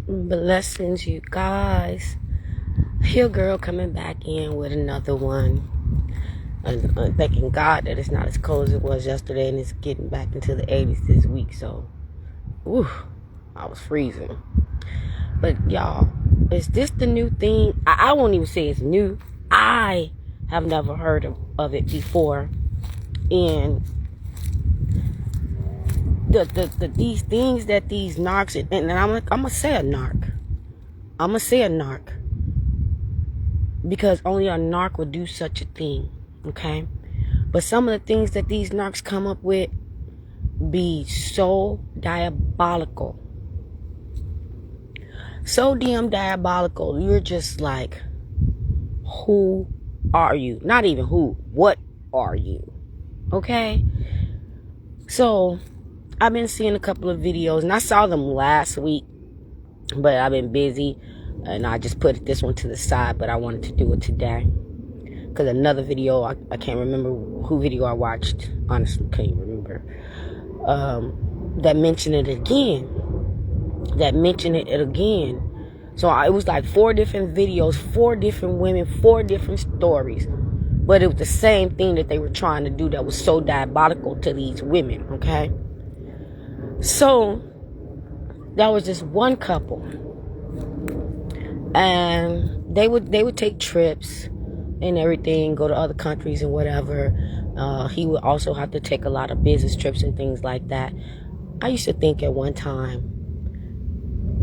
Blessings, you guys. Your girl coming back in with another one. Thanking God that it's not as cold as it was yesterday and it's getting back into the 80s this week. So, I was freezing. But y'all, is this the new thing? I won't even say it's new. I have never heard of it before. And these things that these narcs, and I'm gonna say a narc. I'm gonna say a narc. Because only a narc would do such a thing, okay? But some of the things that these narcs come up with be so diabolical. So damn diabolical. You're just like, who are you? Not even who. What are you? Okay? So, I've been seeing a couple of videos, and I saw them last week, but I've been busy. And I just put this one to the side, but I wanted to do it today. Because another video, I can't remember who video I watched. Honestly, can't remember. That mentioned it again. So it was like 4 different videos, 4 different women, 4 different stories. But it was the same thing that they were trying to do that was so diabolical to these women, okay? So, that was this one couple. And they would take trips and everything, go to other countries and whatever. He would also have to take a lot of business trips and things like that. I used to think at one time,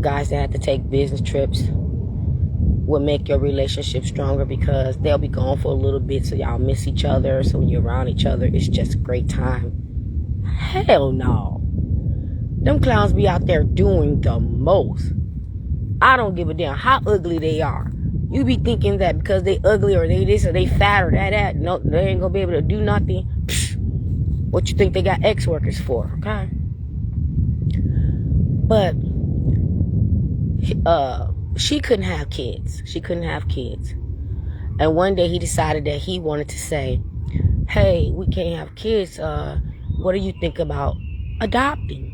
guys that had to take business trips would make your relationship stronger because they'll be gone for a little bit, so y'all miss each other. So when you're around each other, it's just a great time. Hell no. Them clowns be out there doing the most. I don't give a damn how ugly they are. You be thinking that because they ugly or they this or they fat or that. No, they ain't gonna be able to do nothing. What you think they got ex-workers for, okay? But she couldn't have kids. And one day he decided that he wanted to say, hey, we can't have kids. What do you think about adopting?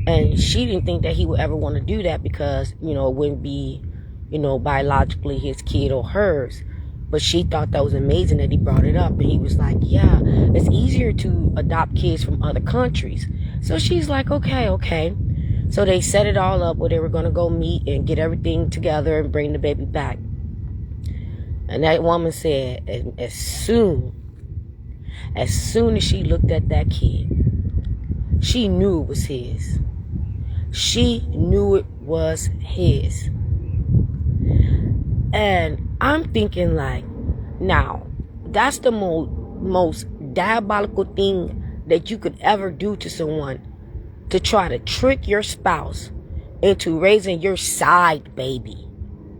And she didn't think that he would ever want to do that because, it wouldn't be, biologically his kid or hers. But she thought that was amazing that he brought it up. And he was like, yeah, it's easier to adopt kids from other countries. So she's like, okay. So they set it all up where they were going to go meet and get everything together and bring the baby back. And that woman said, as soon as she looked at that kid, she knew it was his. She knew it was his. And I'm thinking like, now, that's the most diabolical thing that you could ever do to someone, to try to trick your spouse into raising your side baby.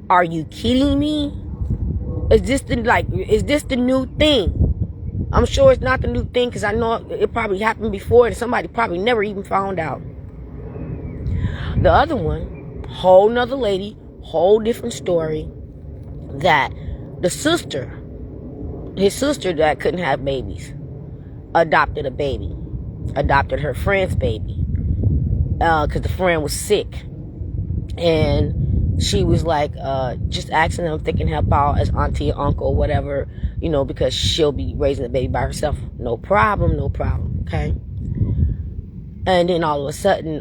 Are you kidding me? Is this the new thing? I'm sure it's not the new thing because I know it probably happened before and somebody probably never even found out. The other one, whole nother lady, whole different story, that his sister that couldn't have babies, adopted her friend's baby, because the friend was sick. And she was like, just asking them if they can help out as auntie or uncle or whatever, because she'll be raising the baby by herself. No problem, okay? And then all of a sudden,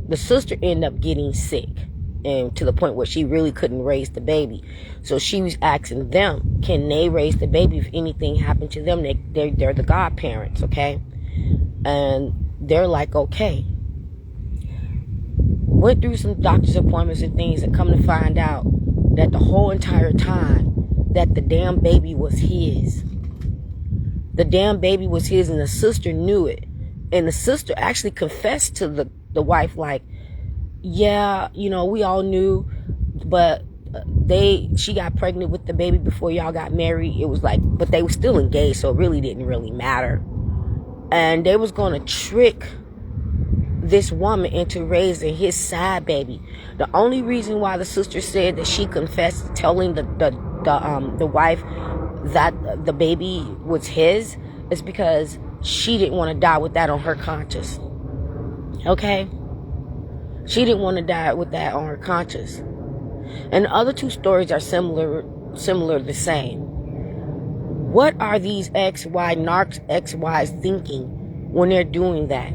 the sister ended up getting sick, and to the point where she really couldn't raise the baby. So she was asking them, can they raise the baby if anything happened to them? They're the godparents, okay? And they're like, okay. Went through some doctor's appointments and things, and come to find out that the whole entire time that the damn baby was his. The damn baby was his, and the sister knew it. And the sister actually confessed to the wife, like, yeah, we all knew, but she got pregnant with the baby before y'all got married. It was like, but they were still engaged, so it really didn't really matter. And they was going to trick this woman into raising his side baby. The only reason why the sister said that she confessed, telling the wife that the baby was his, is because she didn't want to die with that on her conscience. Okay? She didn't want to die with that on her conscience. And the other two stories are similar the same. What are these narcs XYs thinking when they're doing that?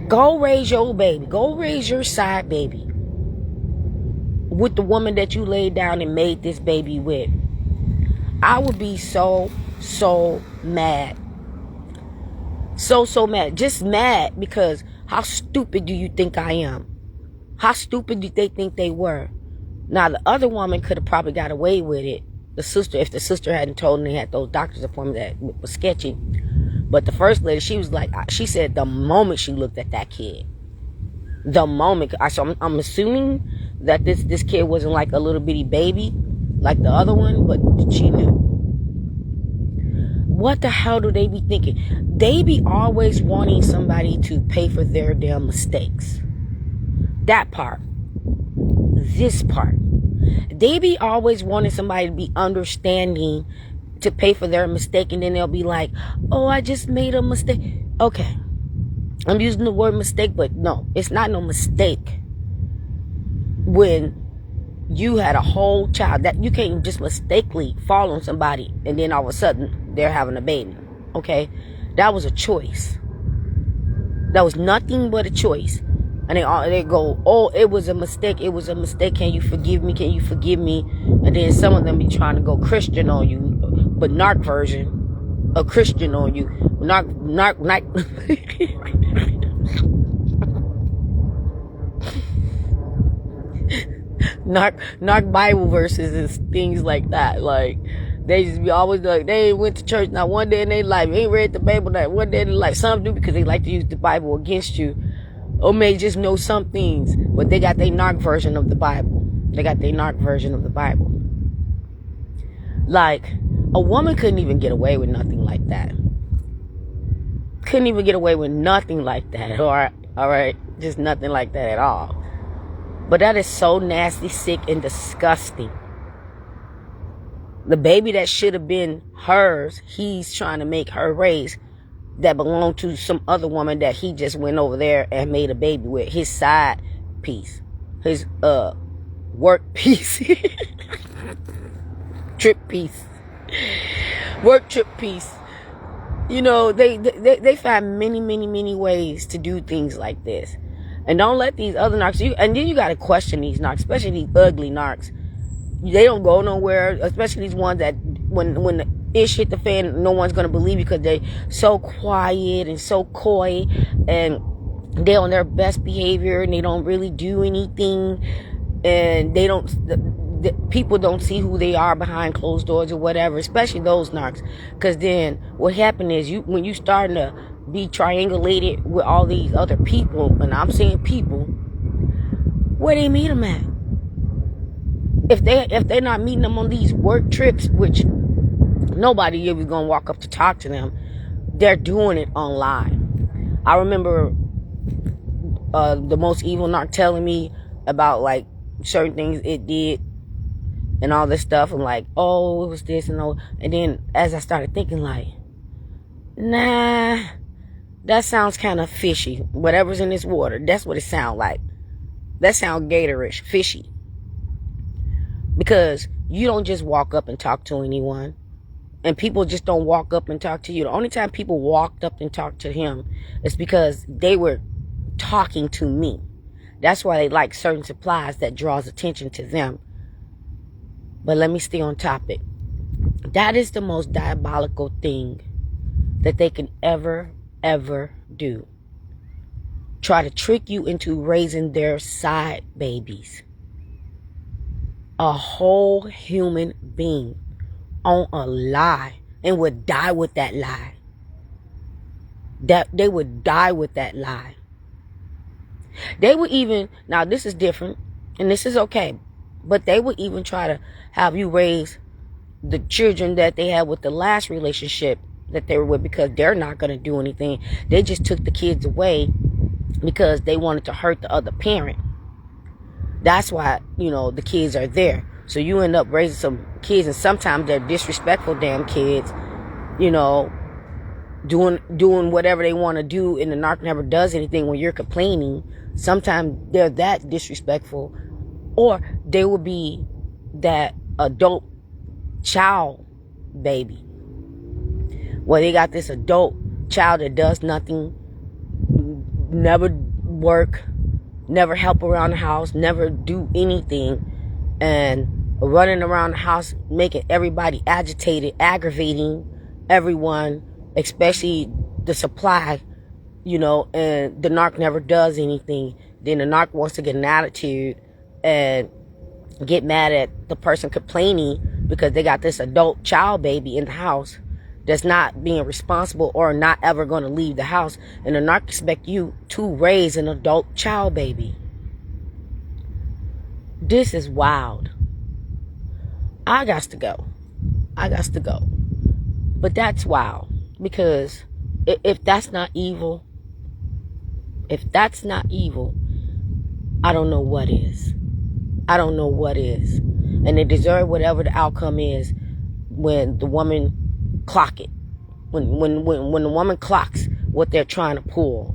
Go raise your baby. Go raise your side baby with the woman that you laid down and made this baby with. I would be so mad. So mad. Just mad because how stupid do you think I am? How stupid do they think they were? Now, the other woman could have probably got away with it. The sister, if the sister hadn't told them they had those doctor's appointments that was sketchy. But the first lady, she was like, she said the moment she looked at that kid, the moment, so I'm assuming that this kid wasn't like a little bitty baby like the other one, but she knew. What the hell do they be thinking? They be always wanting somebody to pay for their damn mistakes. That part. This part. They be always wanting somebody to be understanding to pay for their mistake, and then they'll be like, oh, I just made a mistake. Okay. I'm using the word mistake, but no, it's not no mistake. When you had a whole child, that you can't just mistakenly fall on somebody and then all of a sudden they're having a baby. Okay? That was a choice. That was nothing but a choice. And they go, oh, it was a mistake. It was a mistake. Can you forgive me? Can you forgive me? And then some of them be trying to go Christian on you, but narc version of Christian on you. Narc. Narc Bible verses and things like that. Like, they just be always like, they ain't went to church not one day in their life. They ain't read the Bible not one day in their life. Some do because they like to use the Bible against you. Or may just know some things, but they got their narc version of the Bible. They got their narc version of the Bible. Like, a woman couldn't even get away with nothing like that. Couldn't even get away with nothing like that. Alright? Just nothing like that at all. But that is so nasty, sick, and disgusting. The baby that should have been hers, he's trying to make her raise, that belonged to some other woman that he just went over there and made a baby with. His side piece. His work piece. Trip piece. Work trip piece. You know, they find many ways to do things like this. And don't let these other narcs, and then you gotta question these narcs, especially these ugly narcs. They don't go nowhere, especially these ones that when the ish hit the fan, no one's gonna believe you because they so quiet and so coy, and they're on their best behavior and they don't really do anything, and they don't. People don't see who they are behind closed doors or whatever, especially those narcs. Because then what happened is when you starting to be triangulated with all these other people, and I'm saying people, where they meet them at? If they're not meeting them on these work trips, which nobody ever gonna walk up to talk to them, they're doing it online. I remember the most evil narc telling me about like certain things it did and all this stuff. I'm like, oh, it was this and all. And then as I started thinking, like, nah, that sounds kind of fishy. Whatever's in this water, that's what it sounds like. That sounds gatorish, fishy. Because you don't just walk up and talk to anyone. And people just don't walk up and talk to you. The only time people walked up and talked to him is because they were talking to me. That's why they like certain supplies that draws attention to them. But let me stay on topic. That is the most diabolical thing that they can ever do. Try to trick you into raising their side babies. A whole human being on a lie, and would die with that lie. That they would die with that lie. They would even, now this is different and this is okay, but they would even try to have you raise the children that they had with the last relationship that they were with, because they're not going to do anything. They just took the kids away because they wanted to hurt the other parent. That's why, the kids are there. So you end up raising some kids, and sometimes they're disrespectful damn kids, doing whatever they want to do, and the narc never does anything when you're complaining. Sometimes they're that disrespectful. Or they will be that adult child baby, where they got this adult child that does nothing, never work, never help around the house, never do anything, and running around the house making everybody agitated, aggravating everyone, especially the supply, and the narc never does anything. Then the narc wants to get an attitude and get mad at the person complaining because they got this adult child baby in the house that's not being responsible or not ever going to leave the house. And the narc expect you to raise an adult child baby. This is wild. I got to go. But that's wild. Because if that's not evil, I don't know what is. And they deserve whatever the outcome is when the woman clock it. When the woman clocks what they're trying to pull.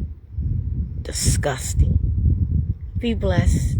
Disgusting. Be blessed.